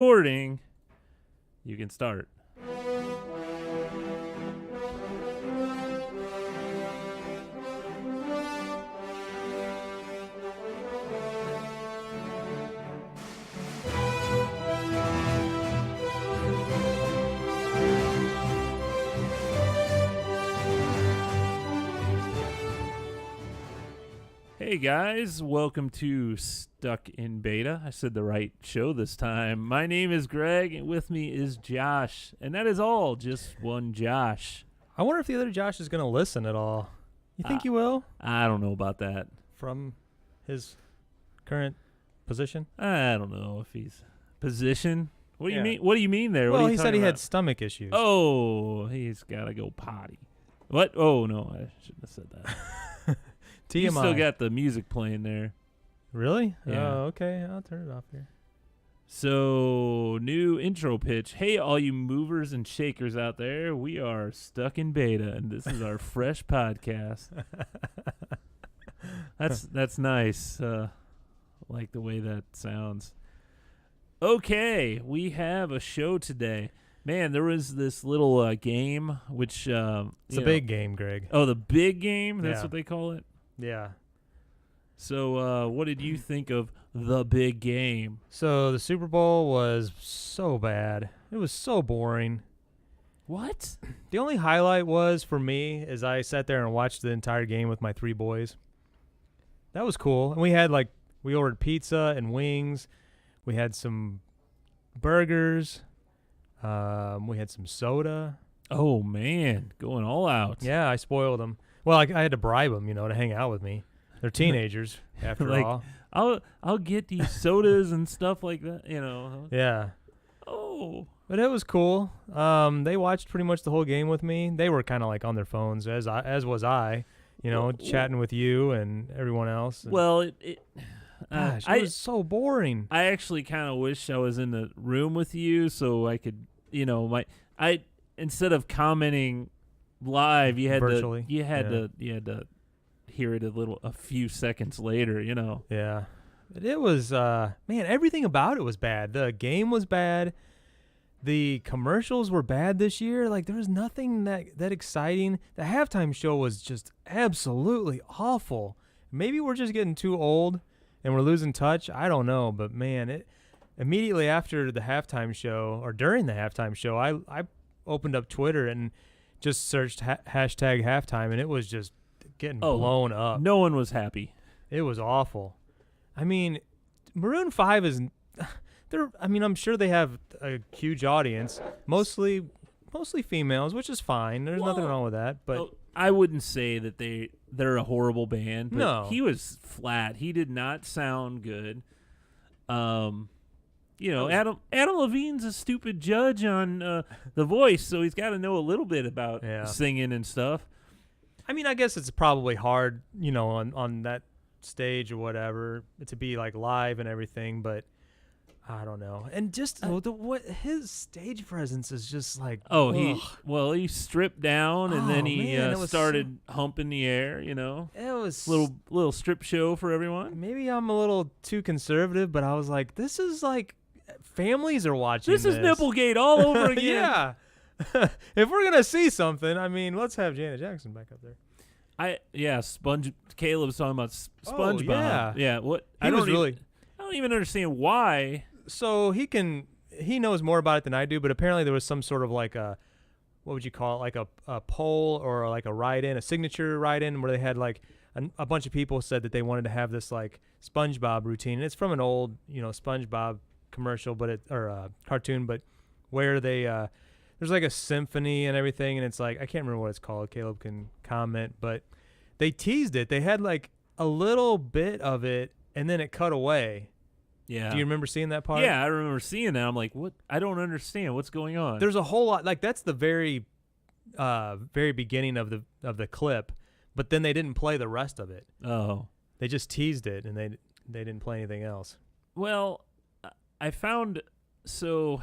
Recording, you can start. Hey guys, welcome to Stuck in Beta. I said the right show this time. My name is Greg, and with me is Josh. And that is all, just one Josh. I wonder if the other Josh is going to listen at all. You think he will? I don't know about that. From his current position? I don't know if he's position. What do you Yeah. mean? What do you mean there? Well, what are you he said talking he had about? stomach issues. Oh, he's got to go potty. What? Oh, no, I shouldn't have said that. TMI. You still got the music playing there. Really? Yeah. Oh, okay. I'll turn it off here. So, new intro pitch. Hey, all you movers and shakers out there, we are Stuck in Beta, and this is our fresh podcast. That's nice. Like the way that sounds. Okay, we have a show today. Man, there was this little game, which It's a big game, Greg. Oh, the big game? That's Yeah. what they call it? Yeah. So, what did you think of the big game? So the Super Bowl was so bad. It was so boring. What? The only highlight was for me is I sat there and watched the entire game with my three boys. That was cool. And we ordered pizza and wings. We had some burgers. We had some soda. Oh, man, going all out. Yeah, I spoiled them. Well, I had to bribe them, to hang out with me. They're teenagers, after Like- all. I'll get these sodas and stuff like that, Yeah, Oh. but it was cool. They watched pretty much the whole game with me. They were kind of like on their phones, as was I. Well, Chatting with you and everyone else. And Well, gosh, I it was so boring. I actually kind of wish I was in the room with you so I could, instead of commenting live, you had Virtually, to hear it a few seconds later, Yeah, but it was man. Everything about it was bad. The game was bad. The commercials were bad this year. Like there was nothing that exciting. The halftime show was just absolutely awful. Maybe we're just getting too old and we're losing touch. I don't know, but man, it immediately after the halftime show or during the halftime show, I opened up Twitter and just searched hashtag halftime, and it was just getting blown up. No one was happy. It was awful. I mean, Maroon 5 is I'm sure they have a huge audience, mostly females, which is fine. There's nothing wrong with that, but I wouldn't say that they're a horrible band, but No. he was flat. He did not sound good. Adam Levine's a stupid judge on The Voice, so he's got to know a little bit about singing and stuff. I mean, I guess it's probably hard, on that stage or whatever, to be like live and everything, but I don't know. And just what his stage presence is just like. Oh, ugh. he stripped down and then he man, it was started humping the air. It was Little strip show for everyone. Maybe I'm a little too conservative, but I was like, this is like families are watching. This is Nipplegate all over again. Yeah. If we're gonna see something, I mean, let's have Janet Jackson back up there. Caleb's talking about SpongeBob. yeah. What? I don't even understand why. So he knows more about it than I do, but apparently there was some sort of like a, what would you call it, like a poll or like a signature write-in where they had like a bunch of people said that they wanted to have this like SpongeBob routine. And it's from an old, SpongeBob commercial, or cartoon, but where they there's like a symphony and everything, and it's like I can't remember what it's called. Caleb can comment, but they teased it. They had like a little bit of it, and then it cut away. Yeah. Do you remember seeing that part? Yeah, I remember seeing that. I'm like, what? I don't understand. What's going on? There's a whole lot. Like that's the very beginning of the clip, but then they didn't play the rest of it. Oh. They just teased it, and they didn't play anything else. Well, I found so.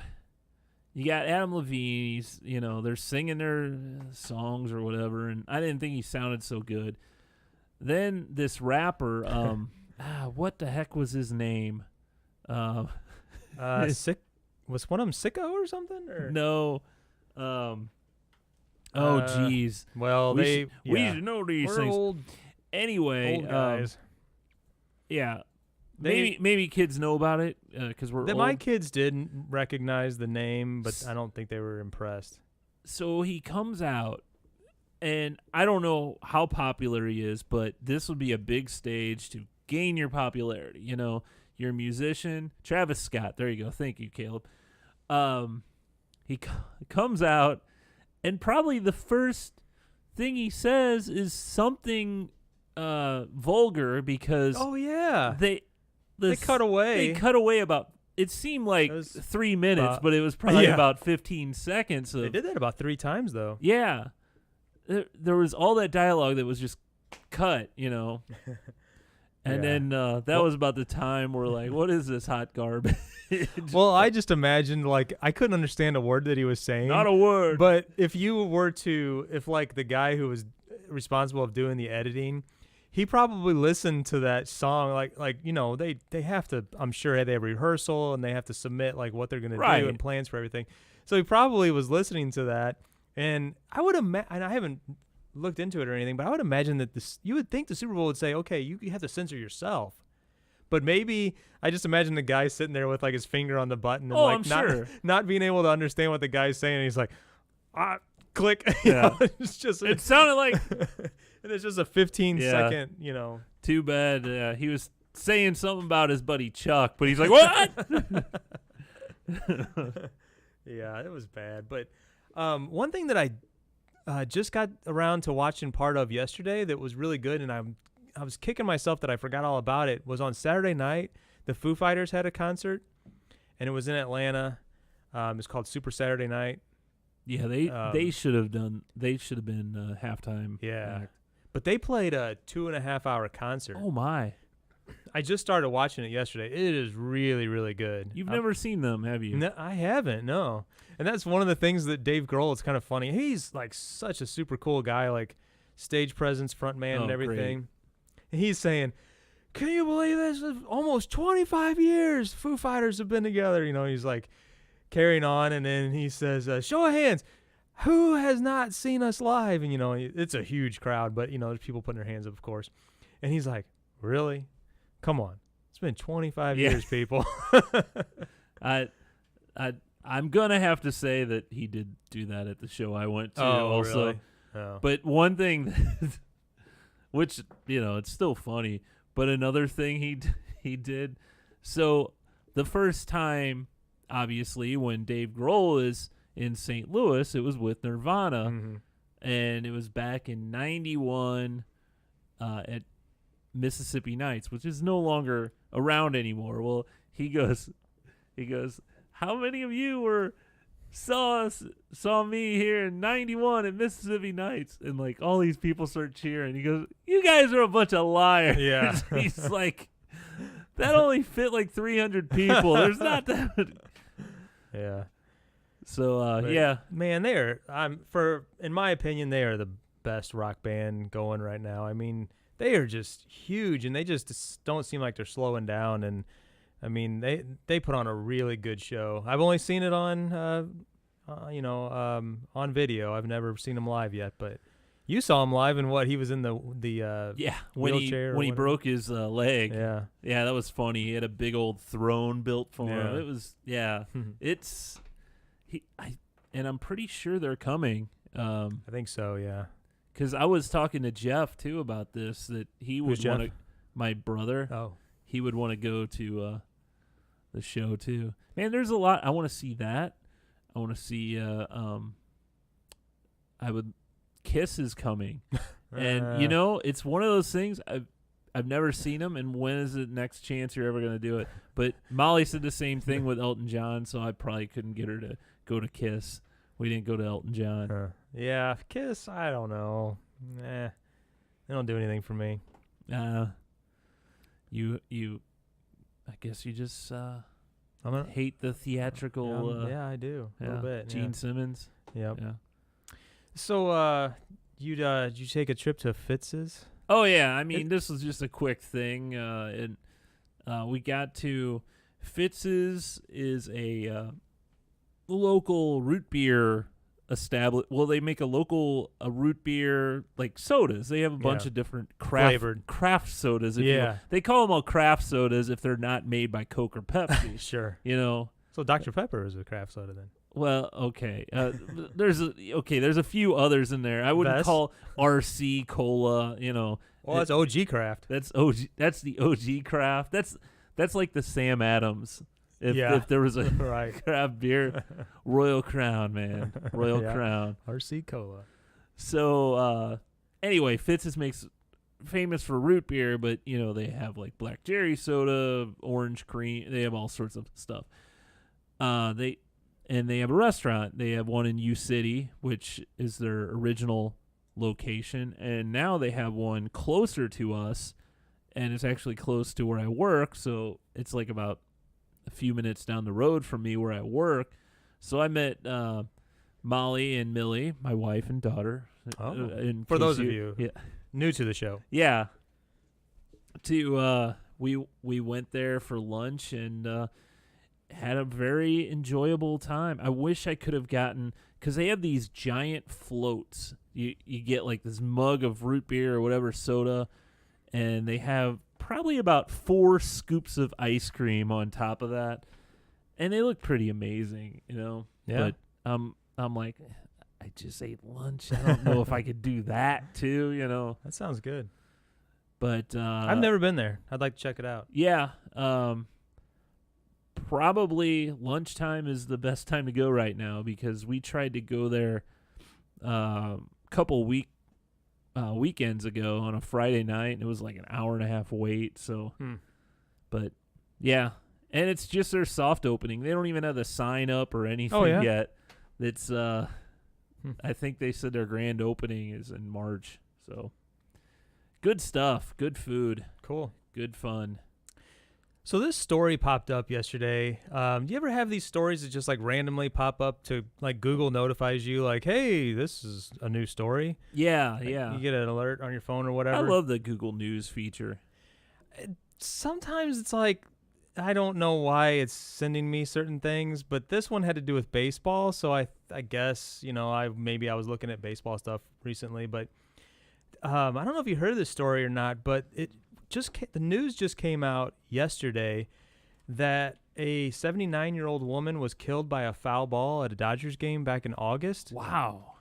You got Adam Levine, they're singing their songs or whatever, and I didn't think he sounded so good. Then this rapper, what the heck was his name? Sick Was one of them sicko or something? Or? No. Oh, geez. Well, we should know these We're things. Anyway, old guys. Yeah. Maybe kids know about it because we're old. My kids didn't recognize the name, but I don't think they were impressed. So he comes out, and I don't know how popular he is, but this would be a big stage to gain your popularity. You know, you're a musician. Travis Scott. There you go. Thank you, Caleb. He comes out, and probably the first thing he says is something vulgar because they cut away. They cut away about. It seemed like 3 minutes, but it was probably about 15 seconds. They did that about 3 times, though. Yeah, there was all that dialogue that was just cut, you know. And then that was about the time we're like, what is this hot garbage? Well, I just imagined, like, I couldn't understand a word that he was saying. Not a word. But if like the guy who was responsible of doing the editing, he probably listened to that song, like you know, they have to, I'm sure they have rehearsal and they have to submit like what they're going to do and plans for everything. So he probably was listening to that, and I would imagine, and I haven't looked into it or anything, but I would imagine that you would think the Super Bowl would say, okay, you have to censor yourself. But maybe I just imagine the guy sitting there with like his finger on the button and not being able to understand what the guy's saying. And he's like, click. Yeah. It's just it sounded like and it's just a 15-second, you know. Too bad. He was saying something about his buddy Chuck, but he's like, what? Yeah, it was bad. But one thing that I just got around to watching part of yesterday that was really good, and I was kicking myself that I forgot all about it, was on Saturday night, the Foo Fighters had a concert, and it was in Atlanta. It's called Super Saturday Night. Yeah, they should have been halftime. Yeah. act. But they played a 2.5-hour concert. Oh, my. I just started watching it yesterday. It is really, really good. You've never seen them, have you? No, I haven't, no. And that's one of the things that Dave Grohl, it's kind of funny. He's like such a super cool guy, like stage presence, front man, and everything. Great. And he's saying, can you believe this? Almost 25 years Foo Fighters have been together. You know, he's like carrying on, and then he says, show of hands. Who has not seen us live? And, you know, it's a huge crowd, but, you know, there's people putting their hands up, of course. And he's like, really? Come on. It's been 25 years, people. I'm going to have to say that he did do that at the show I went to also. Really? Oh. But one thing, which, you know, it's still funny, but another thing he did. So the first time, obviously, when Dave Grohl is in St. Louis, it was with Nirvana, and it was back in 91 at Mississippi Nights, which is no longer around anymore. Well, he goes, how many of you saw me here in 91 at Mississippi Nights? And like all these people start cheering. He goes, you guys are a bunch of liars. Yeah. He's like, that only fit like 300 people. There's not that. Yeah. So yeah, man, in my opinion, they are the best rock band going right now. I mean, they are just huge, and they just don't seem like they're slowing down. And I mean, they put on a really good show. I've only seen it on, on video. I've never seen them live yet, but you saw him live, and he was in the wheelchair when he broke his leg. Yeah, that was funny. He had a big old throne built for him. It was and I'm pretty sure they're coming. I think so. Yeah. Because I was talking to Jeff, too, about this, that he would want to, my brother, he would want to go to the show, too. Man, there's a lot. I want to see that. I want to see, Kiss is coming. And, you know, it's one of those things, I've never seen them, and when is the next chance you're ever going to do it? But Molly said the same thing with Elton John, so I probably couldn't get her to go to Kiss. We didn't go to Elton John. Yeah, Kiss, I don't know. They don't do anything for me. I guess you just hate the theatrical. Yeah, I do. A little bit. Gene Simmons. Yep. Yeah. So, did you take a trip to Fitz's? Oh yeah, I mean this was just a quick thing. We got to Fitz's is a local root beer established. Well, they make a root beer like sodas. They have a bunch of different craft sodas. They call them all craft sodas if they're not made by Coke or Pepsi. Sure. So Dr. Pepper is a craft soda then. Well, okay. There's a few others in there. I wouldn't call RC Cola. Well, that's OG craft. That's OG. That's the OG craft. That's like the Sam Adams. If there was a craft beer, Royal Crown, man, Royal Crown, RC Cola. So anyway, Fitz's makes famous for root beer, but they have like black cherry soda, orange cream. They have all sorts of stuff. They have a restaurant. They have one in U City, which is their original location, and now they have one closer to us, and it's actually close to where I work. So it's like about a few minutes down the road from me where I work. So I met Molly and Millie, my wife and daughter. For those of you new to the show. Yeah. We went there for lunch and had a very enjoyable time. I wish I could have gotten, because they have these giant floats. You get like this mug of root beer or whatever soda, and they have probably about 4 scoops of ice cream on top of that, and they look pretty amazing, Yeah. But I'm like, I just ate lunch. I don't know if I could do that too, That sounds good. But I've never been there. I'd like to check it out. Yeah. Probably lunchtime is the best time to go right now, because we tried to go there a couple weekends ago on a Friday night, and it was like an hour and a half wait. So, but yeah, and it's just their soft opening. They don't even have the sign up or anything yet. It's I think they said their grand opening is in March. So, good stuff, good food, cool, good fun. So this story popped up yesterday. Do you ever have these stories that just like randomly pop up to like Google notifies you like, hey, this is a new story? Yeah, like, yeah. You get an alert on your phone or whatever. I love the Google News feature. Sometimes it's like, I don't know why it's sending me certain things, but this one had to do with baseball. So I guess, I was looking at baseball stuff recently, but I don't know if you heard this story or not, but the news just came out yesterday that a 79-year-old woman was killed by a foul ball at a Dodgers game back in August. Wow.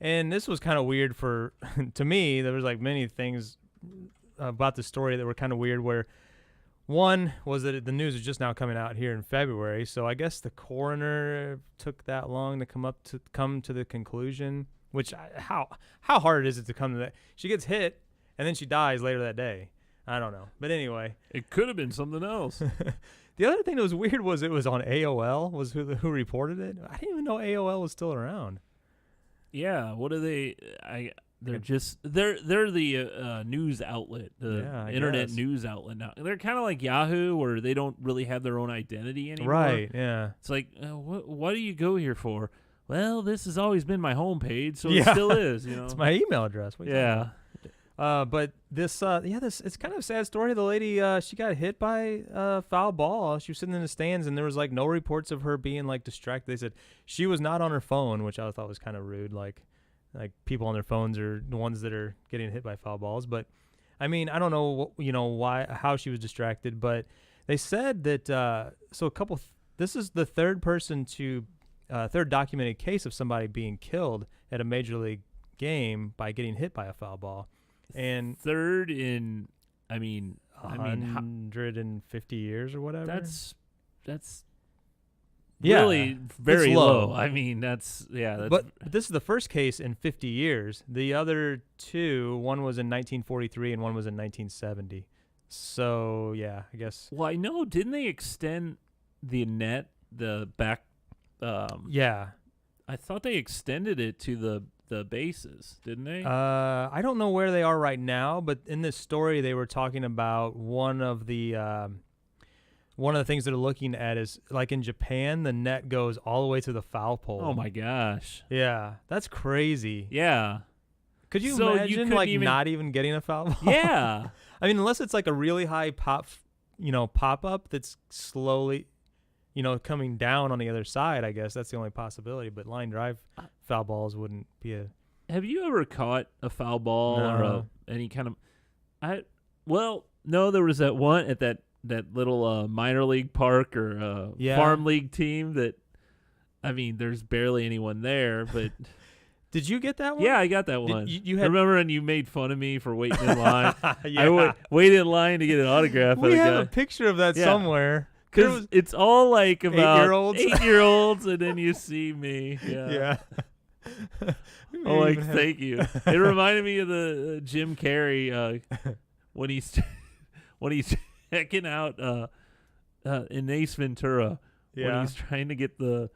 And this was kind of weird to me. There was like many things about the story that were kind of weird, where one was that the news is just now coming out here in February. So I guess the coroner took that long to come to the conclusion, which how hard is it to come to that? She gets hit and then she dies later that day. I don't know. But anyway. It could have been something else. The other thing that was weird was it was on AOL, was who reported it. I didn't even know AOL was still around. Yeah. What are they? They're the news outlet, the internet news outlet now. They're kind of like Yahoo, where they don't really have their own identity anymore. Right, yeah. It's like, what do you go here for? Well, this has always been my homepage, so it still is. It's my email address. But this it's kind of a sad story. The lady, she got hit by a foul ball. She was sitting in the stands, and there was like no reports of her being like distracted. They said she was not on her phone, which I thought was kind of rude. Like people on their phones are the ones that are getting hit by foul balls. But I mean, I don't know how she was distracted, but they said that this is the third documented case of somebody being killed at a major league game by getting hit by a foul ball. And third in, 150 years or whatever. That's really very low. But this is the first case in 50 years. The other two, one was in 1943 and one was in 1970. So yeah, I guess. Well, I know. Didn't they extend the net, the back? Yeah. I thought they extended it to the bases, didn't they? I don't know where they are right now, but in this story they were talking about one of the things that they're looking at is like in Japan, the net goes all the way to the foul pole. Oh my gosh. Yeah, that's crazy. Yeah. Could you imagine not even getting a foul ball? Yeah. I mean, unless it's like a really high pop up that's slowly. coming down on the other side. I guess that's the only possibility. But line drive foul balls wouldn't be a. Have you ever caught a foul ball No. or any kind of? No. There was that one at that little minor league park or farm league team that. I mean, there's barely anyone there, but. Did you get that one? Yeah, I got that one. You had Remember when you made fun of me for waiting in line? Yeah. I waited in line to get an autograph. We of have a a guy. picture of that Yeah. somewhere. Because it's all like about 8-year-olds. 8-year-olds, and then you see me. Yeah. Oh, like, thank you. It reminded me of the Jim Carrey when he's checking out in Ace Ventura when he's trying to get the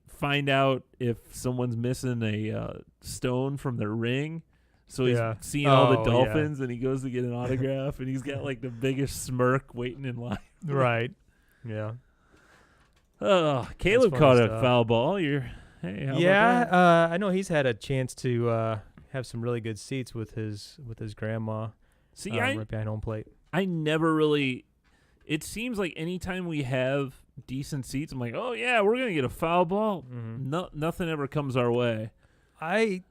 find out if someone's missing a stone from their ring. So he's seeing all the dolphins, and he goes to get an autograph, and he's got like the biggest smirk waiting in line. Right. Yeah. Oh, Caleb funny caught a stuff. foul ball. Hey, how about Yeah. that? I know he's had a chance to have some really good seats with his grandma. See, right behind home plate. I never really. It seems like anytime we have decent seats, I'm like, oh yeah, we're gonna get a foul ball. Mm-hmm. No, nothing ever comes our way. I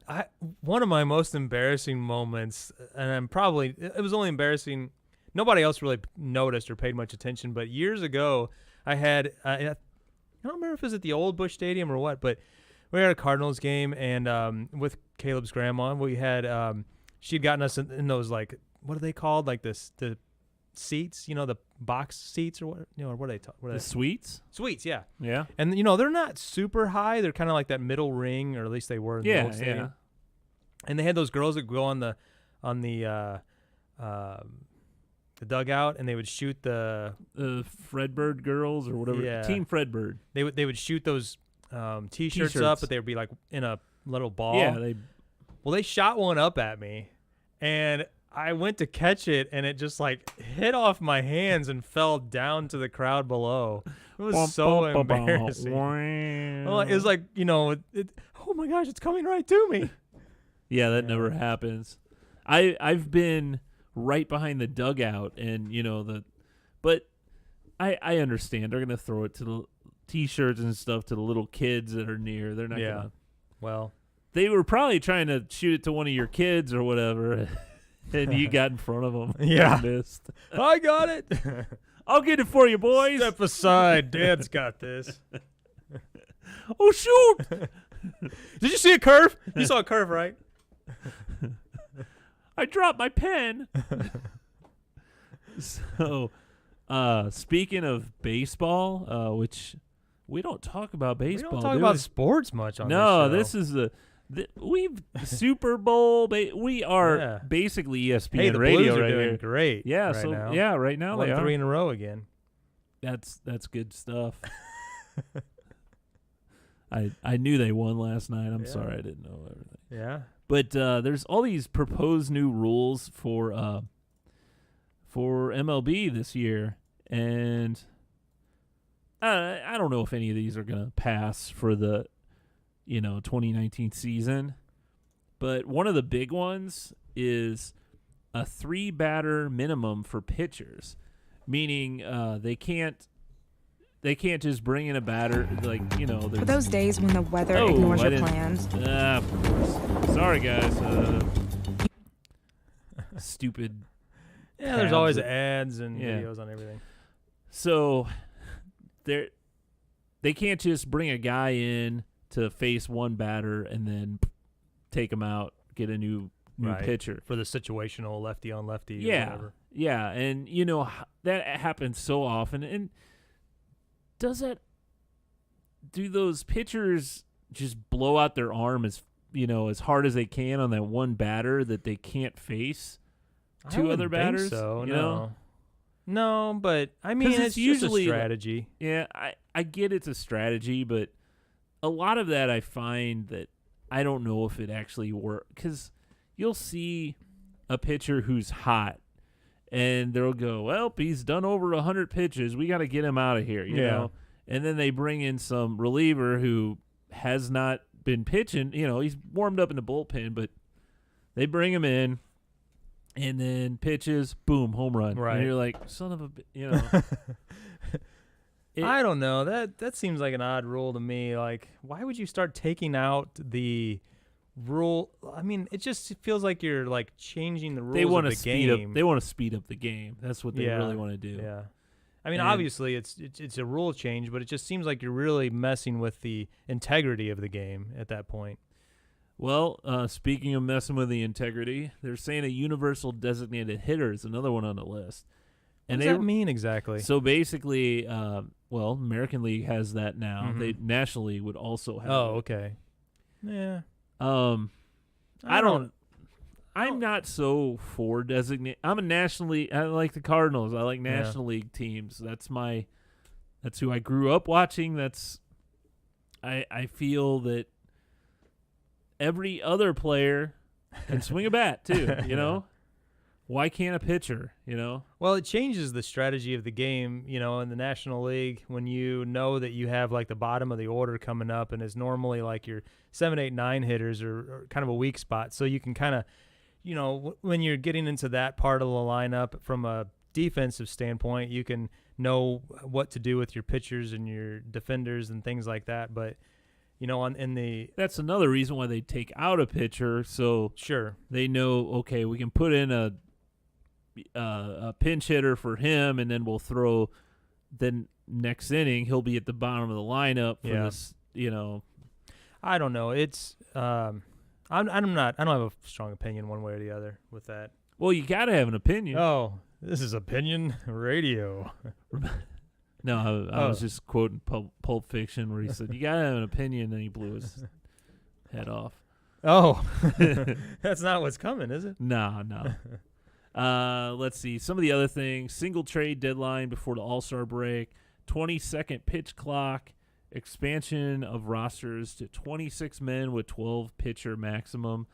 one of my most embarrassing moments, and it was only embarrassing. Nobody else really noticed or paid much attention, but years ago, I had I don't remember if it was at the old Busch Stadium or what, but we had a Cardinals game, and with Caleb's grandma, we had she'd gotten us in those, like, what are they called, like the seats, the box seats, or what, what are they The suites? Suites, yeah. Yeah. And they're not super high. They're kind of like that middle ring, or at least they were in the old stadium. Yeah. And they had those girls that go on the dugout, and they would shoot the Fredbird girls or whatever. Yeah. Team Fredbird. They would shoot those t-shirts up, but they would be like in a little ball. Yeah. They shot one up at me, and I went to catch it, and it just like hit off my hands and fell down to the crowd below. It was so embarrassing. Well, it was like, oh my gosh, it's coming right to me. Yeah, that never happens. I've been right behind the dugout, and but I understand they're gonna throw it to the t-shirts and stuff to the little kids that are near. They're not gonna. Well, they were probably trying to shoot it to one of your kids or whatever. And you got in front of them. Yeah. And missed. I got it. I'll get it for you, boys. Step aside. Dad's got this. Oh, shoot. Did you see a curve? You saw a curve, right? I dropped my pen. So, speaking of baseball, which we don't talk about baseball. We don't talk about sports much on this show. This is we've Super Bowl. We are basically ESPN hey, the radio Blues are right doing here. great. Yeah, right so now. right now Won they 3 are. in a row again. That's good stuff. I knew they won last night. I'm sorry I didn't know everything. Yeah. But there's all these proposed new rules for MLB this year, and I don't know if any of these are gonna pass for the 2019 season. But one of the big ones is a 3-batter minimum for pitchers, meaning they can't just bring in a batter For those days when the weather ignores your plans. Of course. Sorry, guys. Stupid. Yeah, there's always ads and videos on everything. So they can't just bring a guy in to face one batter and then take him out, get a new pitcher. For the situational lefty on lefty. Yeah. Or whatever. Yeah. And, that happens so often. And do those pitchers just blow out their arm as hard as they can on that one batter that they can't face two other batters? So, no, but I mean, it's usually just a strategy. Yeah, I get it's a strategy, but a lot of that I find that I don't know if it actually works, because you'll see a pitcher who's hot, and they'll go, well, he's done over 100 pitches. We got to get him out of here, you know? And then they bring in some reliever who has not been pitching. He's warmed up in the bullpen, but they bring him in, and then pitches, boom, home run. Right. And you're like, son of a, I don't know. That seems like an odd rule to me. Like, why would you start taking out the rule? I mean, it just feels like you're like changing the rules of the game. They want to speed up the game. That's what they really want to do. Yeah. I mean, obviously it's a rule change, but it just seems like you're really messing with the integrity of the game at that point. Well, speaking of messing with the integrity, they're saying a universal designated hitter is another one on the list. What does that mean exactly? So basically, American League has that now. Mm-hmm. National League would also have. Oh, okay. Yeah. I'm not so for designate. I'm a National League. I like the Cardinals. I like National League teams. That's who I grew up watching. I feel that every other player can swing a bat too. You know. Why can't a pitcher, Well, it changes the strategy of the game, in the National League when you know that you have like the bottom of the order coming up and it's normally like your 7, 8, 9 hitters are kind of a weak spot. So you can kind of, when you're getting into that part of the lineup from a defensive standpoint, you can know what to do with your pitchers and your defenders and things like that. But, that's another reason why they take out a pitcher. So sure, they know, okay, we can put in a pinch hitter for him, and then we'll throw the next inning. He'll be at the bottom of the lineup for this. I don't know. It's I'm not. I don't have a strong opinion one way or the other with that. Well, you got to have an opinion. Oh, this is opinion radio. No, I was just quoting Pulp Fiction where he said, "You got to have an opinion," and he blew his head off. Oh, that's not what's coming, is it? No. Let's see. Some of the other things. Single trade deadline before the All-Star break. 20-second pitch clock. Expansion of rosters to 26 men with 12 pitcher maximum.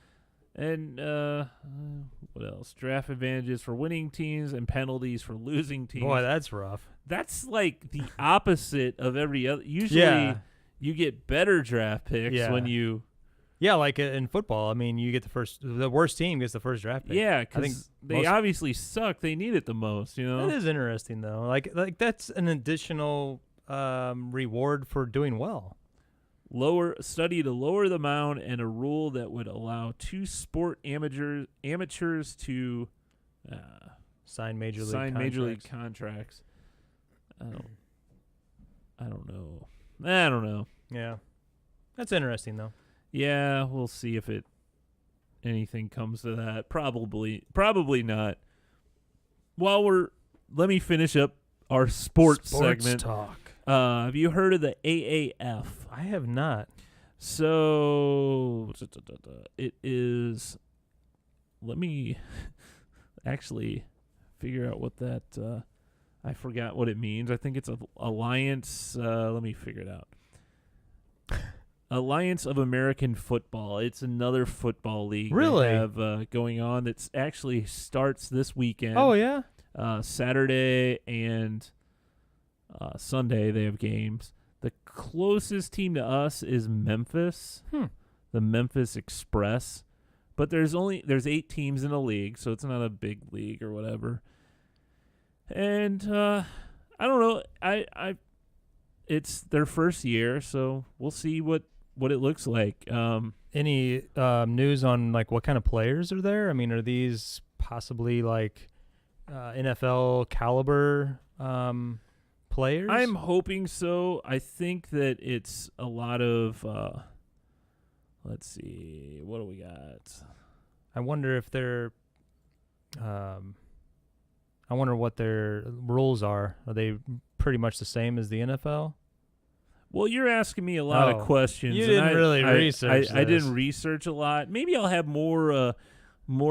And what else? Draft advantages for winning teams and penalties for losing teams. Boy, that's rough. That's like the opposite of every other. Usually you get better draft picks when you... Yeah, like in football, I mean, you get the worst team gets the first draft pick. Yeah, because they obviously suck. They need it the most, That is interesting, though. Like that's an additional reward for doing well. Study to lower the mound and a rule that would allow 2 sport amateurs to sign major league contracts. I don't know. Yeah, that's interesting, though. Yeah, we'll see if anything comes to that. Probably not. Let me finish up our sports segment. Talk. Have you heard of the AAF? I have not. So it is. Let me actually figure out what that. I forgot what it means. I think it's an alliance. Let me figure it out. Alliance of American Football. It's another football league really they have going on that actually starts this weekend. Oh, yeah? Saturday and Sunday they have games. The closest team to us is Memphis, the Memphis Express. But there's 8 teams in the league, so it's not a big league or whatever. And I don't know. It's their first year, so we'll see what it looks like. Any news on like what kind of players are there? I mean, are these possibly like NFL caliber players? I'm hoping so. I think that it's a lot of let's see, what do we got? I wonder if they're I wonder what their rules are. Are they pretty much the same as the NFL? Well, you're asking me a lot of questions. You didn't really research. I didn't research a lot. Maybe I'll have more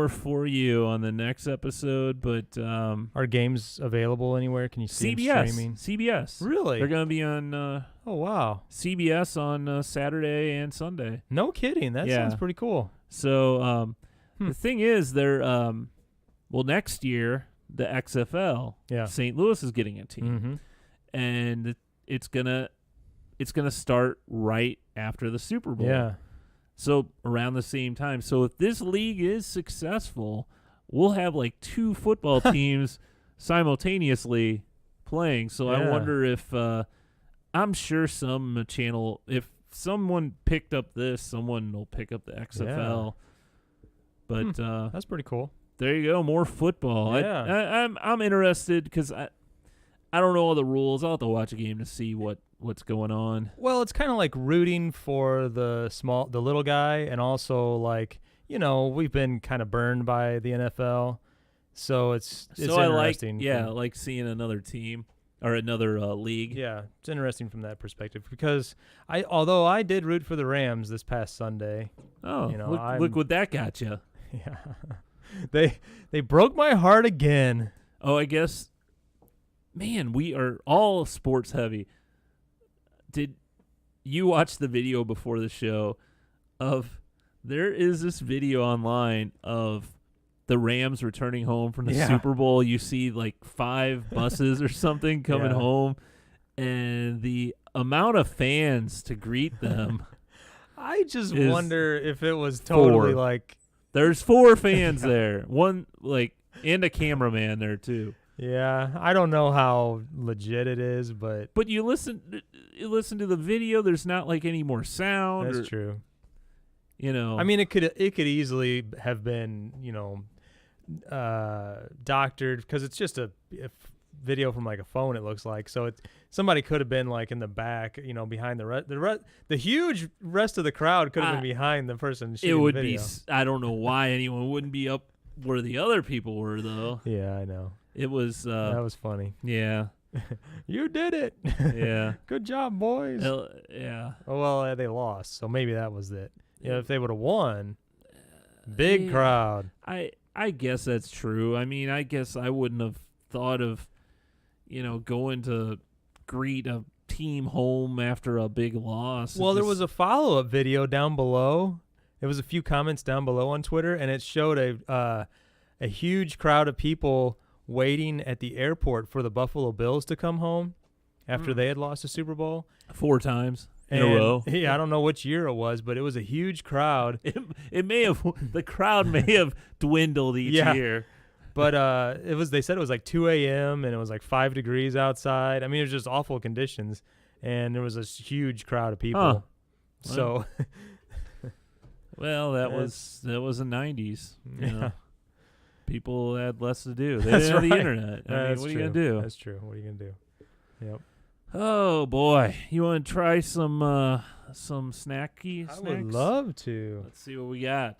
for you on the next episode. But are games available anywhere? Can you see them streaming? CBS. Really? They're going to be on. Oh wow. CBS on Saturday and Sunday. No kidding. That sounds pretty cool. So the thing is, they're next year the XFL. Yeah. St. Louis is getting a team, and it's gonna start right after the Super Bowl. Yeah. So around the same time. So if this league is successful, we'll have like 2 football teams simultaneously playing. So I wonder if I'm sure some channel, if someone picked up this, someone will pick up the XFL. But that's pretty cool. There you go, more football. Yeah. I'm interested because I don't know all the rules. I'll have to watch a game to see what's going on. Well, it's kind of like rooting for the little guy, and also like, we've been kind of burned by the NFL, so it's interesting. I like seeing another team or another league. Yeah, it's interesting from that perspective because although I did root for the Rams this past Sunday. Oh, look what that got you. Yeah, they broke my heart again. Oh, I guess. Man, we are all sports heavy. Did you watch the video before the show there is this video online of the Rams returning home from the Super Bowl. You see like 5 buses or something coming home, and the amount of fans to greet them. I just wonder if it was totally 4. like. There's 4 fans there. One and a cameraman there too. Yeah, I don't know how legit it is, but you listen to the video. There's not like any more sound. That's true. I mean, it could easily have been doctored because it's just a video from like a phone. It looks like somebody could have been like in the back, behind the huge rest of the crowd could have been behind the person shooting it would the video. be. I don't know why anyone wouldn't be up where the other people were though. Yeah, I know. It was that was funny. Yeah. You did it. Yeah. Good job, boys. Yeah. Oh, well, they lost, so maybe that was it. If they would have won, big crowd. I guess that's true. I mean, I guess I wouldn't have thought of, going to greet a team home after a big loss. Well, there was a follow-up video down below. There was a few comments down below on Twitter, and it showed a huge crowd of people waiting at the airport for the Buffalo Bills to come home after they had lost the Super Bowl 4 times in a row. Yeah, I don't know which year it was, but it was a huge crowd. It may have the crowd may have dwindled each year. But they said it was like 2 a.m. and it was like 5 degrees outside. I mean, it was just awful conditions, and there was a huge crowd of people. Huh. So well, that was the 90s. Yeah. People had less to do. They That's didn't have right. the internet. I mean, That's what are true. you going to do? That's true. What are you going to do? Yep. Oh, boy. You want to try some snacky snacks? I would love to. Let's see what we got.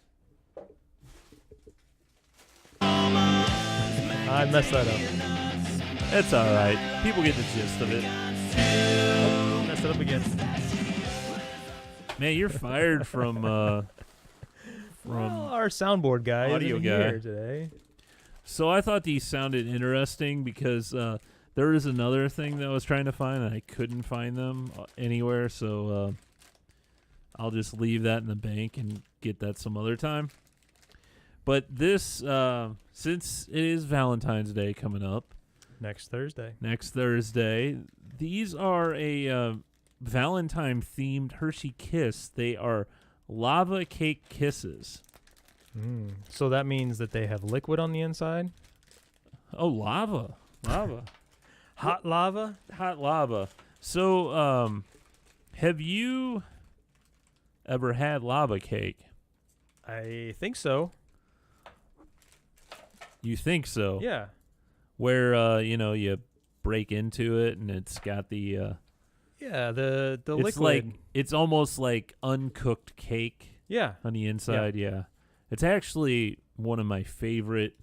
I messed that up. It's all right. People get the gist of it. Oh, messed it up again. Man, you're fired from our soundboard guy audio isn't guy here today. So I thought these sounded interesting because there is another thing that I was trying to find and I couldn't find them anywhere. So I'll just leave that in the bank and get that some other time. But this, since it is Valentine's Day coming up Next Thursday, these are a Valentine-themed Hershey Kiss. They are Lava Cake Kisses. So that means that they have liquid on the inside? Oh, lava. Hot lava? So, have you ever had lava cake? I think so. You think so? Yeah. Where, you break into it and it's got the... the it's liquid. It's almost like uncooked cake. Yeah. On the inside, yeah. It's actually one of my favorite.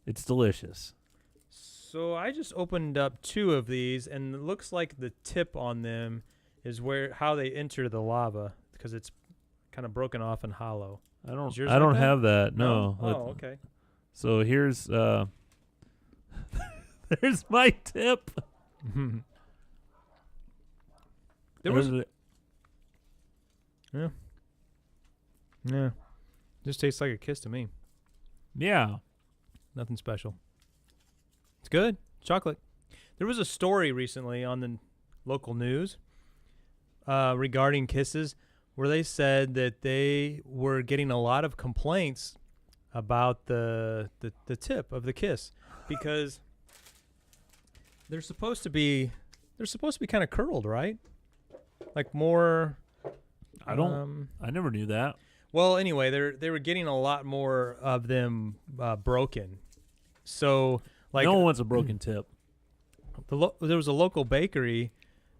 It's delicious. So I just opened up 2 of these, and it looks like the tip on them is how they enter the lava because it's kind of broken off and hollow. I don't like have that. No. Oh, okay. So here's there's my tip. Yeah. Just tastes like a kiss to me. Yeah. Nothing special. It's good. Chocolate. There was a story recently on the local news regarding kisses where they said that they were getting a lot of complaints about the tip of the kiss because they're supposed to be They're supposed to be kind of curled, right? Like more. I never knew that. Well, anyway, they were getting a lot more of them broken. So, like, no one wants a broken tip. There was a local bakery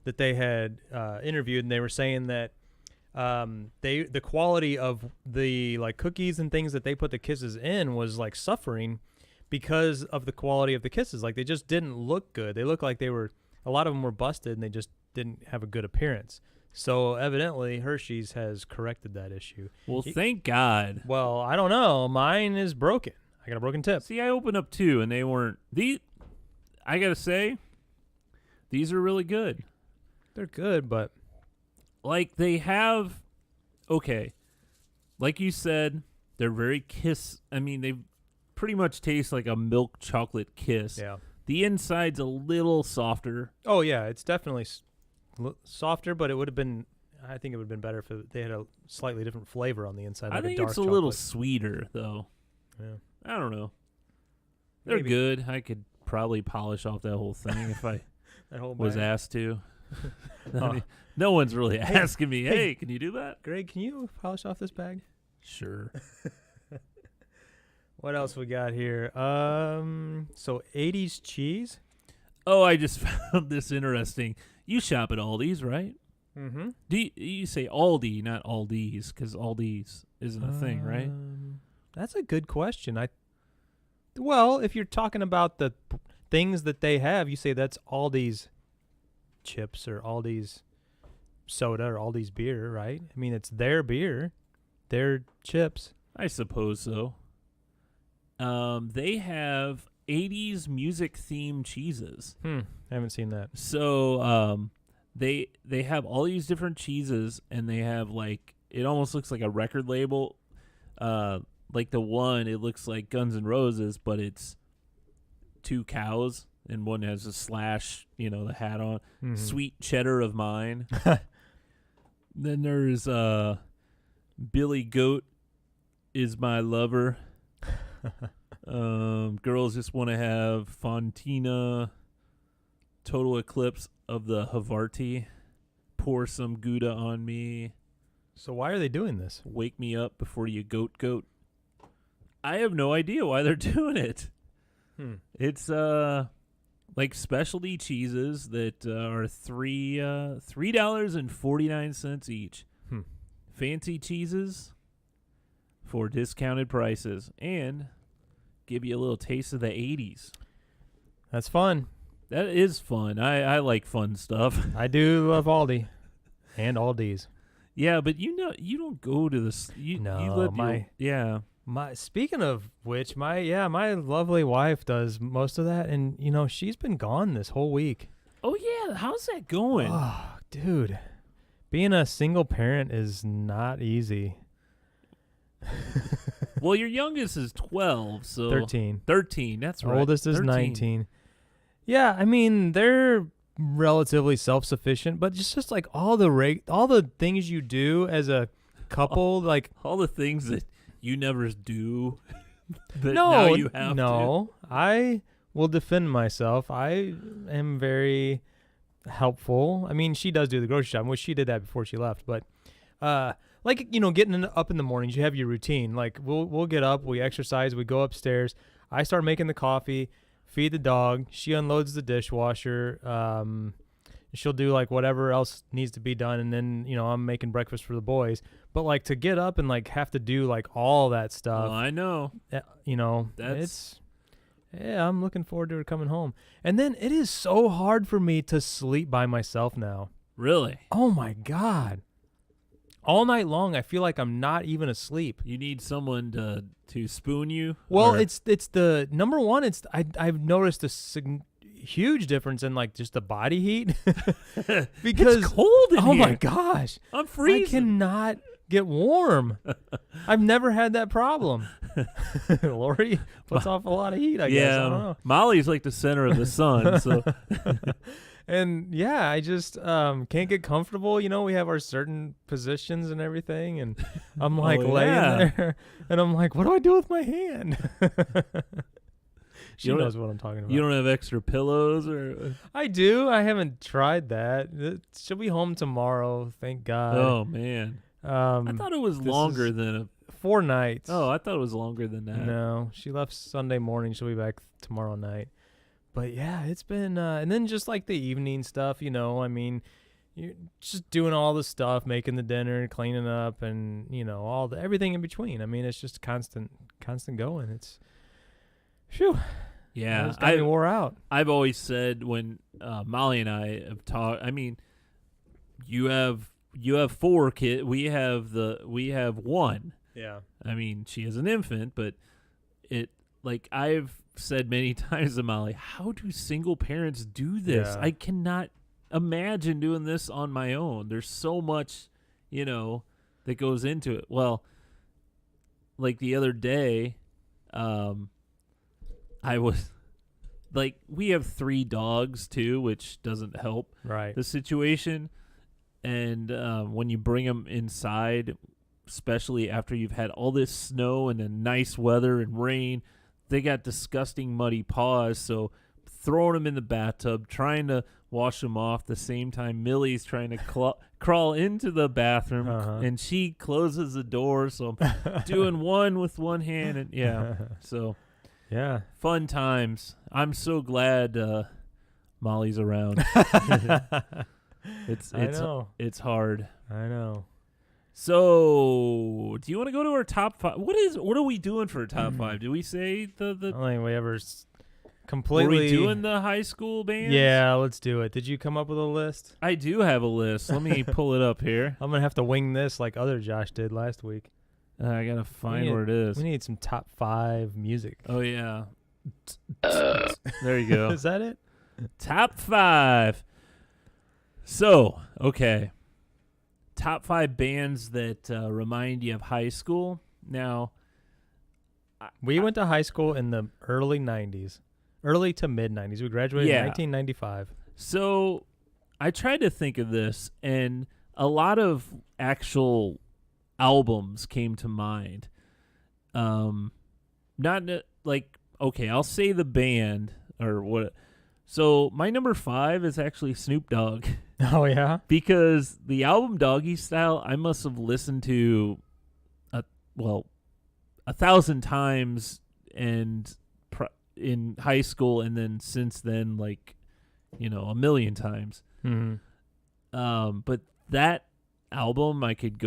that they had interviewed, and they were saying that the quality of the like cookies and things that they put the kisses in was like suffering because of the quality of the kisses. Like, they just didn't look good. They looked like a lot of them were busted, and they just didn't have a good appearance. So evidently Hershey's has corrected that issue. Well, thank God. Well, I don't know. Mine is broken. I got a broken tip. See, I opened up 2, and they weren't. I got to say, these are really good. They're good, but like they have, okay, like you said, they're very they pretty much taste like a milk chocolate kiss. yeah. The inside's a little softer. Oh, yeah. It's definitely softer, but I think it would have been better if they had a slightly different flavor on the inside. Like I think dark it's a little sweeter, though. Yeah. I don't know. They're Maybe. good. I could probably polish off that whole thing if I That whole was bag. asked to. I mean, no one's really asking me, hey, can you do that? Greg, can you polish off this bag? Sure. What else we got here? So 80s cheese. Oh, I just found this interesting. You shop at Aldi's, right? Mm-hmm. You say Aldi, not Aldi's, because Aldi's isn't a thing, right? That's a good question. Well, if you're talking about the things that they have, you say that's Aldi's chips or Aldi's soda or Aldi's beer, right? I mean, it's their beer, their chips. I suppose so. They have 80s music-themed cheeses. I haven't seen that. So they have all these different cheeses, and they have, like, it almost looks like a record label. Like the one, it looks like Guns N' Roses, but it's 2 cows, and one has a slash, the hat on. Mm-hmm. Sweet Cheddar of Mine. Then there's Billy Goat is My Lover. Girls Just Want to Have Fontina. Total Eclipse of the Havarti. Pour Some Gouda on Me. So why are they doing this? Wake Me Up Before You Goat. I have no idea why they're doing it. It's like specialty cheeses that are $3.49 each. Fancy cheeses for discounted prices and give you a little taste of the 80s. That's fun. That is fun. I like fun stuff. I do love Aldi and Aldi's. Yeah, but you don't go to this. Speaking of which, my lovely wife does most of that, and she's been gone this whole week. Oh yeah, how's that going? Oh, dude, being a single parent is not easy. Well, your youngest is 12, so 13. 13, that's right. Oldest is 13. 19. Yeah, I mean they're relatively self-sufficient, but just like all the things you do as a couple, like all the things that you never do. That no, now you have no, I will defend myself. I am very helpful. I mean, she does do the grocery shopping, which she did that before she left. But getting up in the mornings, you have your routine. Like we'll get up, we exercise, we go upstairs. I start making the coffee, feed the dog. She unloads the dishwasher. She'll do like whatever else needs to be done, and then I'm making breakfast for the boys. But like to get up and like have to do like all that stuff. Well, I know. I'm looking forward to her coming home. And then it is so hard for me to sleep by myself now. Really? Oh my God. All night long, I feel like I'm not even asleep. You need someone to spoon you? Well, it's the number one. I've noticed a huge difference in like just the body heat because it's cold in here. Oh my gosh, I'm freezing. I cannot get warm. I've never had that problem. Lori puts off a lot of heat, I guess. I don't know. Molly's like the center of the sun, so. And yeah, I just can't get comfortable. We have our certain positions and everything, and I'm like laying there, and I'm like, what do I do with my hand? She knows what I'm talking about. You don't have extra pillows or? I do. I haven't tried that. She'll be home tomorrow. Thank God. Oh man. I thought it was longer than 4 nights. Oh, I thought it was longer than that. No, she left Sunday morning. She'll be back tomorrow night. But yeah, it's been, and then just like the evening stuff, you know, I mean, you're just doing all the stuff, making the dinner, cleaning up, and you know, everything in between. I mean, it's just constant going. It's, phew. Yeah, I wore out. I've always said when Molly and I have talked. I mean, you have 4 kids. We have 1. Yeah. I mean, she is an infant, but like I've said many times to Molly, how do single parents do this? Yeah. I cannot imagine doing this on my own. There's so much, you know, that goes into it. Well, like the other day, I was like, we have 3 dogs too, which doesn't help the situation. And when you bring them inside, especially after you've had all this snow and then nice weather and rain, they got disgusting muddy paws. So throwing them in the bathtub, trying to wash them off, the same time Millie's trying to crawl into the bathroom, and she closes the door. So I'm doing one with one hand, and so yeah, fun times. I'm so glad Molly's around. It's hard. I know. So, do you want to go to our top 5? What are we doing for a top 5? Did we say the? I don't think we ever completely. Were we doing the high school bands? Yeah, let's do it. Did you come up with a list? I do have a list. Let me pull it up here. I'm gonna have to wing this like other Josh did last week. I gotta find where it is. We need some top 5 music. Oh yeah. There you go. Is that it? Top 5. So, okay. Top 5 bands that remind you of high school. Now, we went to high school in the early 90s, early to mid 90s. We graduated in 1995. So, I tried to think of this, and a lot of actual albums came to mind. Not like, okay, I'll say the band or what. So, my number 5 is actually Snoop Dogg. Oh, yeah? Because the album Doggy Style, I must have listened to, 1,000 times and in high school, and then since then, like, you know, 1,000,000 times. Mm-hmm. But that album, I could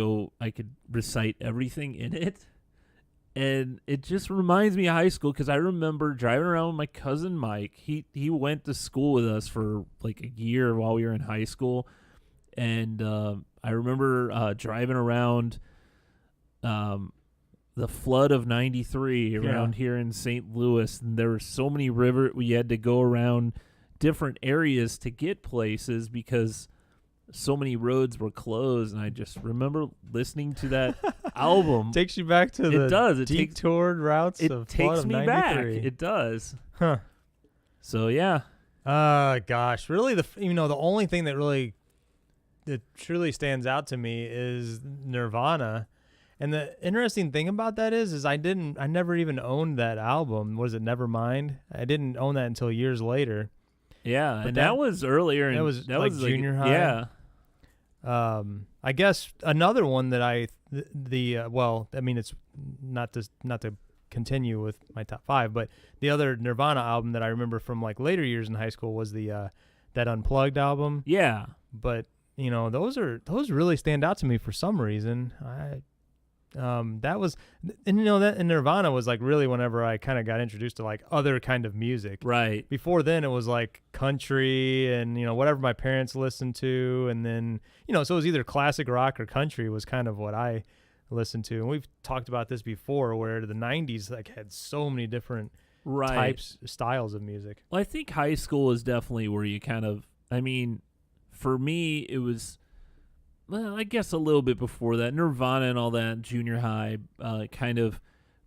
recite everything in it. And it just reminds me of high school because I remember driving around with my cousin Mike. He went to school with us for like a year while we were in high school. And I remember driving around the flood of 93 around here in St. Louis. And there were so many rivers. We had to go around different areas to get places because so many roads were closed, and I just remember listening to that album. Takes you back to the detoured routes of flood of 93. It takes me back. It does. Huh. So, yeah. Gosh. Really, the only thing that truly stands out to me is Nirvana. And the interesting thing about that is I never even owned that album. Was it Nevermind? I didn't own that until years later. Yeah, but that was earlier. That was like junior high. Yeah. I guess another one that it's not to continue with my top 5, but the other Nirvana album that I remember from like later years in high school was the that Unplugged album. Yeah. But you know, those really stand out to me for some reason. That was, and you know, that and Nirvana was like really whenever I kind of got introduced to like other kind of music. Right. Before then it was like country and, you know, whatever my parents listened to. And then, you know, so it was either classic rock or country was kind of what I listened to. And we've talked about this before where the 90s like had so many different styles of music. Well, I think high school is definitely where you kind of, I mean, for me, it was, well, I guess a little bit before that, Nirvana and all that, junior high, kind of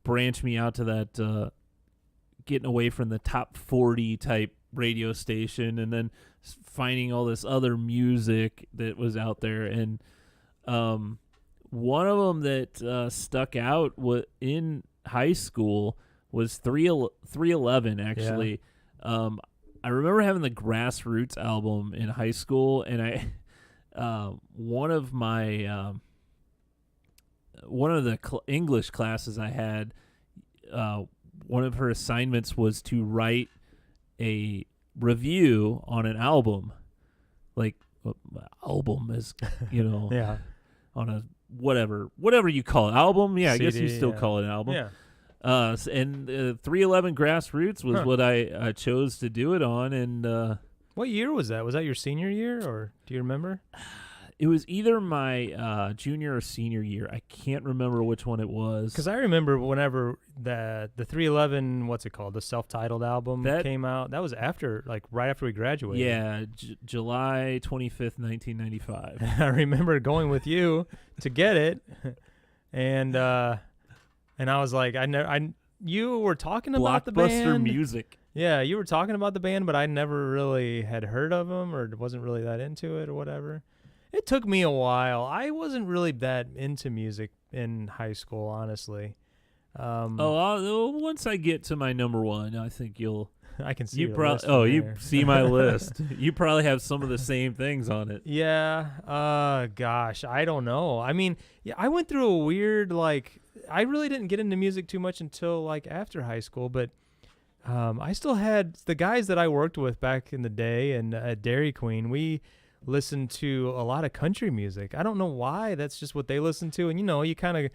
branched me out to that, getting away from the top 40 type radio station, and then finding all this other music that was out there. And one of them that stuck out in high school was 311 actually. Yeah. I remember having the Grassroots album in high school, and one of the English classes I had, one of her assignments was to write a review on an album, like album is, Yeah. on a whatever you call it, album. Yeah, CD, I guess you still call it an album. Yeah. And 311 Grassroots was what I chose to do it on. And what year was that? Was that your senior year, or do you remember? it was either my junior or senior year. I can't remember which one it was. Because I remember whenever the 311, what's it called, the self-titled album came out. That was after, like, right after we graduated. Yeah, July 25th, 1995. I remember going with you to get it, and I was like, you were talking about the band. Blockbuster Music. Yeah, you were talking about the band, but I never really had heard of them or wasn't really that into it or whatever. It took me a while. I wasn't really that into music in high school, honestly. Once I get to my number one, I think you'll. I can see. You see my list. You probably have some of the same things on it. Yeah. Gosh, I don't know. I mean, yeah, I went through a weird, like, I really didn't get into music too much until like after high school, but I still had the guys that I worked with back in the day, and at Dairy Queen, we listened to a lot of country music. I don't know why. That's just what they listened to, and you kind of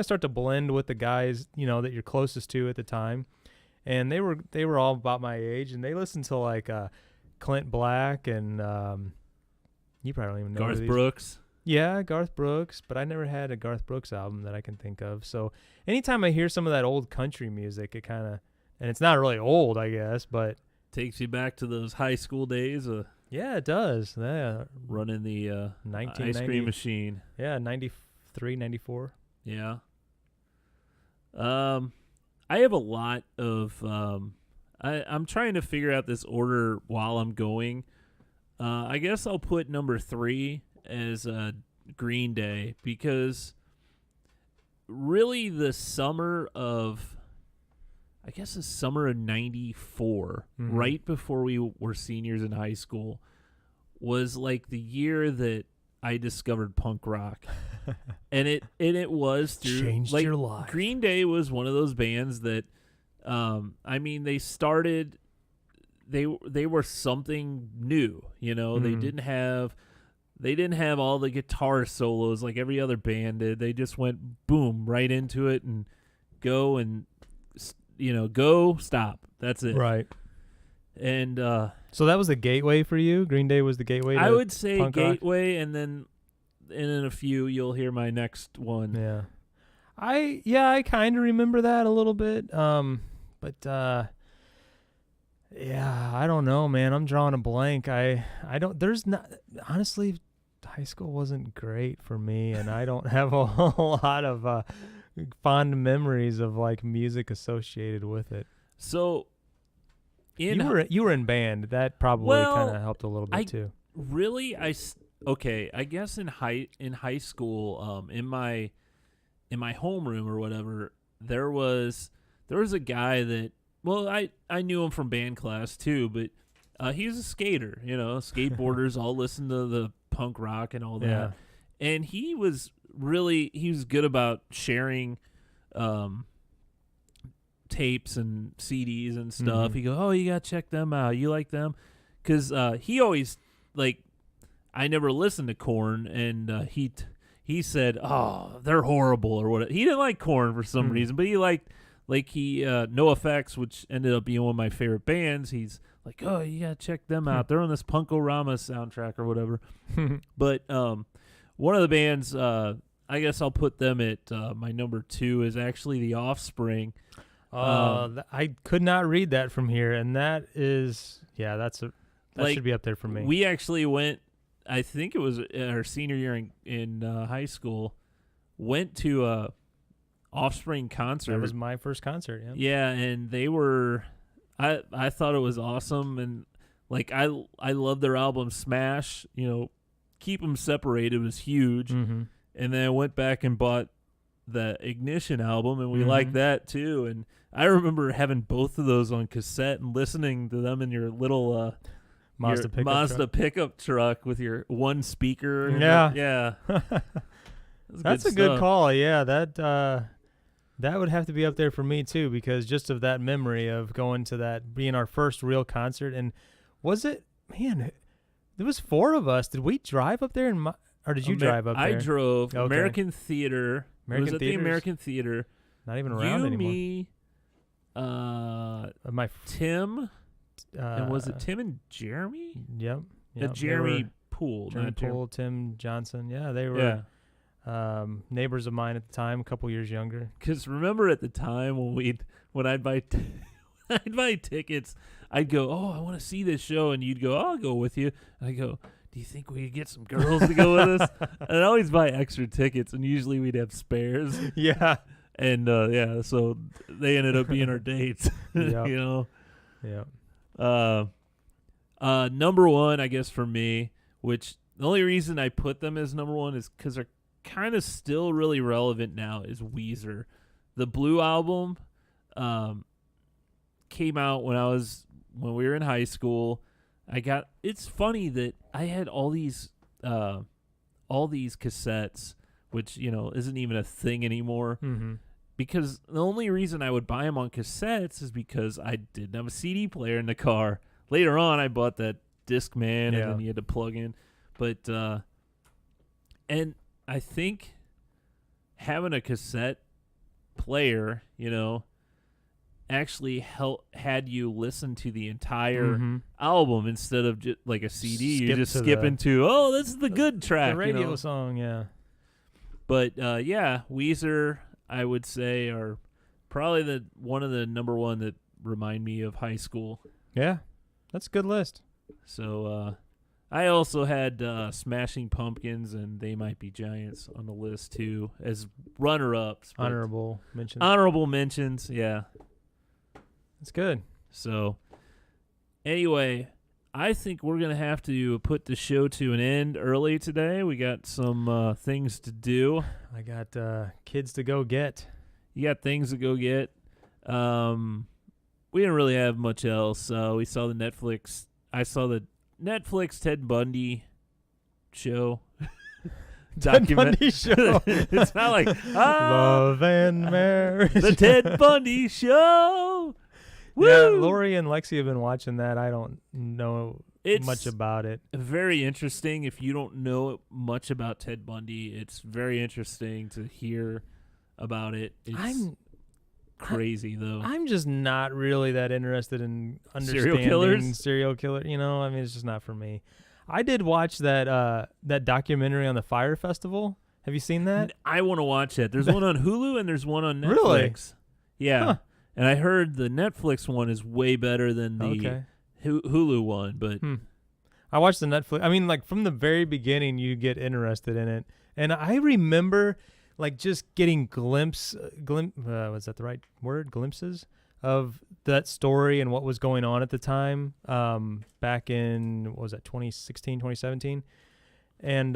start to blend with the guys that you're closest to at the time. And they were all about my age, and they listened to like Clint Black and you probably don't even know Garth Brooks. Yeah, Garth Brooks, but I never had a Garth Brooks album that I can think of. So anytime I hear some of that old country music, it kind of, and it's not really old, I guess, but takes you back to those high school days. Yeah, it does. Yeah, running the ice cream machine. Yeah, 93, 94. Yeah. I have a lot of I'm trying to figure out this order while I'm going. I guess I'll put number 3 as Green Day, because really the summer of 94, right before we were seniors in high school, was like the year that I discovered punk rock. and it was through, changed like, your life. Green Day was one of those bands that they started, they were something new, They didn't have all the guitar solos like every other band did. They just went boom right into it and go stop. That's it. Right. And so that was the gateway for you? Green Day was the gateway to I would say punk gateway, rock? and then in a few you'll hear my next one. Yeah. I kind of remember that a little bit. But yeah, I don't know, man. I'm drawing a blank. Honestly, high school wasn't great for me, and I don't have a whole lot of fond memories of like music associated with it. So you were in band. That probably kind of helped a little bit too. Really, I guess in high school, in my homeroom or whatever, there was a guy that, well, I knew him from band class too, but he's a skater, skateboarders all listen to the punk rock and all that. Yeah. And he was good about sharing tapes and CDs and stuff. He goes, "Oh, you got to check them out. You like them?" Cuz he always, like, I never listened to Korn, and he said, "Oh, they're horrible," or what. He didn't like Korn for some reason, but he liked, like, No Effects, which ended up being one of my favorite bands. He's like, "Oh, you gotta check them out. They're on this Punk-O-Rama soundtrack or whatever." But one of the bands, I guess I'll put them at my number 2, is actually The Offspring. I could not read that from here, and that is, that should be up there for me. We actually went, I think it was our senior year in high school, went to a Offspring concert. That was my first concert. Yeah. Yeah, and they were, I thought it was awesome, and like I love their album Smash. Keep Them Separated was huge, and then I went back and bought the Ignition album, and we liked that too. And I remember having both of those on cassette and listening to them in your little Mazda pickup truck with your one speaker. Yeah. That's a good call. Yeah, that would have to be up there for me too, because just of that memory of going to that being our first real concert. And was it, man, there was 4 of us. Did we drive up there or did you drive up there? I drove. Okay. American Theater. It was at the American Theater. Not even around anymore. Me, Tim, and was it Tim and Jeremy? Yep. Jeremy Poole. Jeremy Poole, Tim Johnson. Yeah, they were neighbors of mine at the time, a couple years younger. Because remember at the time when I'd buy tickets, I'd go, oh, I want to see this show, and you'd go, oh, I'll go with you. And I go, do you think we could get some girls to go with us? And I'd always buy extra tickets, and usually we'd have spares. Yeah. And so they ended up being our dates. Yep. You know. Yeah. Number one, I guess for me, which the only reason I put them as number one is because they're kind of still really relevant now, is Weezer. The Blue album came out when we were in high school. It's funny that I had all these cassettes, which isn't even a thing anymore. Mm-hmm. Because the only reason I would buy them on cassettes is because I didn't have a CD player in the car. Later on, I bought that Discman, and then you had to plug in. But and I think having a cassette player, actually had you listen to the entire album instead of just like a CD. You just skip into, oh, this is the good track. The radio song, yeah. But Weezer, I would say, are probably one of the number one that remind me of high school. Yeah, that's a good list. So I also had Smashing Pumpkins and They Might Be Giants on the list too as runner-ups. Honorable mentions. Honorable mentions, yeah. That's good. So anyway, I think we're going to have to put the show to an end early today. We got some things to do. I got kids to go get. You got things to go get. We didn't really have much else. We saw the Netflix. I saw the Netflix Ted Bundy show. Ted Bundy show. It's not like Love and Marriage. The Ted Bundy show. Woo! Yeah, Lori and Lexi have been watching that. I don't know much about it. Very interesting. If you don't know much about Ted Bundy, it's very interesting to hear about it. It's crazy, though. I'm just not really that interested in understanding serial killer. It's just not for me. I did watch that documentary on the Fire Festival. Have you seen that? I want to watch it. There's one on Hulu and there's one on Netflix. Really? Yeah. Huh. And I heard the Netflix one is way better than the Hulu one, but I watched the Netflix. I mean, like from the very beginning, you get interested in it, and I remember like just getting was that the right word? Glimpses of that story and what was going on at the time, back in, what was that, 2016, 2017, and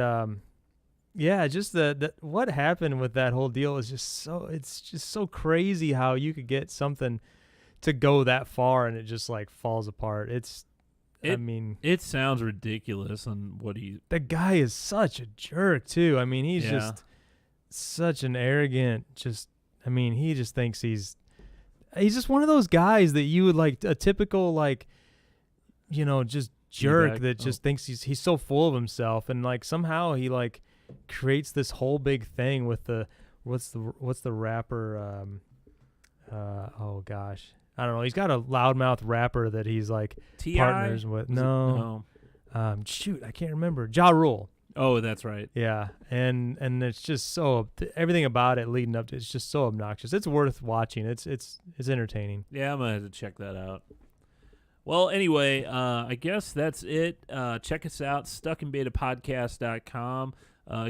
just that what happened with that whole deal is it's just so crazy how you could get something to go that far and it just like falls apart. It sounds ridiculous on what the guy is such a jerk too. I mean, he's just such an arrogant, he just thinks he's just one of those guys that you would like, a typical like, just jerk that just thinks he's so full of himself, and like somehow he like creates this whole big thing with the what's the rapper, oh gosh, I don't know, he's got a loudmouth rapper that he's like T.I.? partners with. Shoot, I can't remember. Ja Rule. Oh, that's right. Yeah, and it's just so, everything about it leading up to it's just so obnoxious. It's worth watching. It's entertaining. Yeah, I'm gonna have to check that out. Well, anyway, I guess that's it. Check us out, stuckinbetapodcast.com.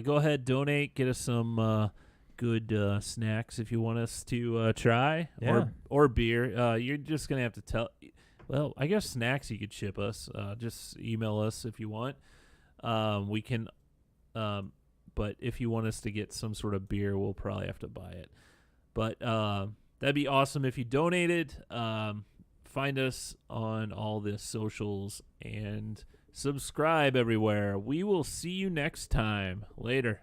Go ahead, donate, get us some good snacks if you want us to try, or beer. You're just gonna have to tell. Well, I guess snacks you could ship us. Just email us if you want. We can But if you want us to get some sort of beer, we'll probably have to buy it. But that'd be awesome if you donated. Find us on all the socials and subscribe everywhere. We will see you next time. Later.